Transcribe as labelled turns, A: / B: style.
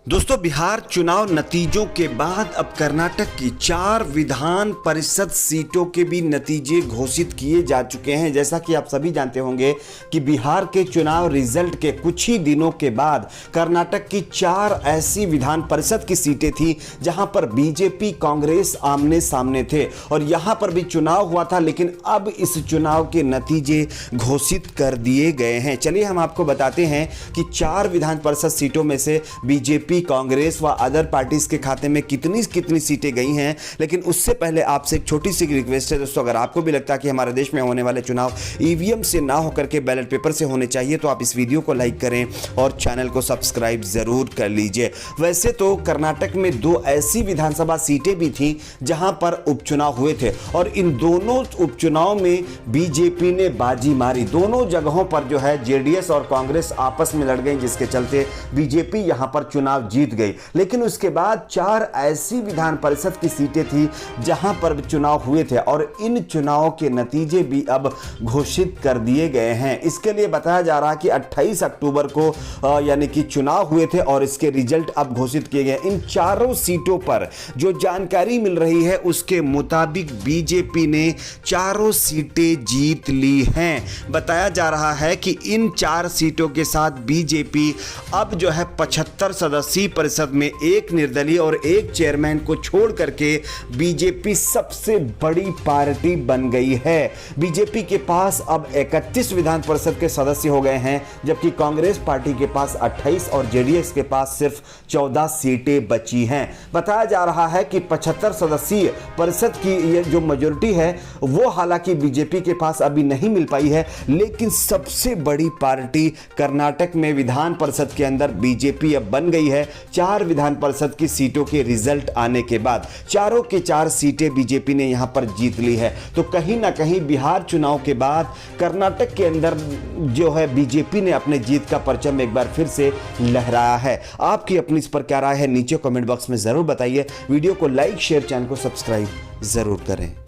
A: दोस्तों, बिहार चुनाव नतीजों के बाद अब कर्नाटक की 4 विधान परिषद सीटों के भी नतीजे घोषित किए जा चुके हैं। जैसा कि आप सभी जानते होंगे कि बिहार के चुनाव रिजल्ट के कुछ ही दिनों के बाद कर्नाटक की 4 ऐसी विधान परिषद की सीटें थी जहां पर बीजेपी कांग्रेस आमने सामने थे और यहां पर भी चुनाव हुआ था, लेकिन अब इस चुनाव के नतीजे घोषित कर दिए गए हैं। चलिए हम आपको बताते हैं कि 4 विधान परिषद सीटों में से बीजेपी, कांग्रेस व अदर पार्टीज के खाते में कितनी सीटें गई हैं। लेकिन उससे पहले आपसे एक छोटी सी रिक्वेस्ट है दोस्तों, अगर आपको भी लगता है कि हमारे देश में होने वाले चुनाव ईवीएम से ना होकर के बैलेट पेपर से होने चाहिए तो आप इस वीडियो को लाइक करें और चैनल को सब्सक्राइब जरूर कर लीजिए। वैसे तो कर्नाटक में 2 ऐसी विधानसभा सीटें भी थी जहां पर उपचुनाव हुए थे और इन दोनों उपचुनाव में बीजेपी ने बाजी मारी। दोनों जगहों पर जो है जेडीएस और कांग्रेस आपस में लड़ गई, जिसके चलते बीजेपी यहां पर चुनाव जीत गई। लेकिन उसके बाद 4 ऐसी विधान परिषद की सीटें थी जहां पर चुनाव हुए थे और इन चुनावों के नतीजे भी अब घोषित कर दिए गए हैं। इसके लिए बताया जा रहा है कि 28 अक्टूबर को यानी कि चुनाव हुए थे और इसके रिजल्ट अब घोषित किए गए। इन चारों सीटों पर जो जानकारी मिल रही है उसके मुताबिक बीजेपी ने चारों सीटें जीत ली हैं। बताया जा रहा है कि इन 4 सीटों के साथ बीजेपी अब जो है 75 सदस्यीय परिषद में 1 निर्दलीय और 1 चेयरमैन को छोड़ करके बीजेपी सबसे बड़ी पार्टी बन गई है। बीजेपी के पास अब 31 विधान परिषद के सदस्य हो गए हैं, जबकि कांग्रेस पार्टी के पास 28 और जेडीएस के पास सिर्फ 14 सीटें बची हैं। बताया जा रहा है कि 75 सदस्यीय परिषद की ये जो मेजोरिटी है वो हालांकि बीजेपी के पास अभी नहीं मिल पाई है, लेकिन सबसे बड़ी पार्टी कर्नाटक में विधान परिषद के अंदर बीजेपी अब बन गई है। 4 विधान परिषद की सीटों के रिजल्ट आने के बाद चारों के 4 सीटें बीजेपी ने यहां पर जीत ली है। तो कहीं ना कहीं बिहार चुनाव के बाद कर्नाटक के अंदर जो है बीजेपी ने अपने जीत का परचम एक बार फिर से लहराया है। आपकी अपनी इस पर क्या राय है नीचे कमेंट बॉक्स में जरूर बताइए। वीडियो को लाइक, शेयर, चैनल को सब्सक्राइब जरूर करें।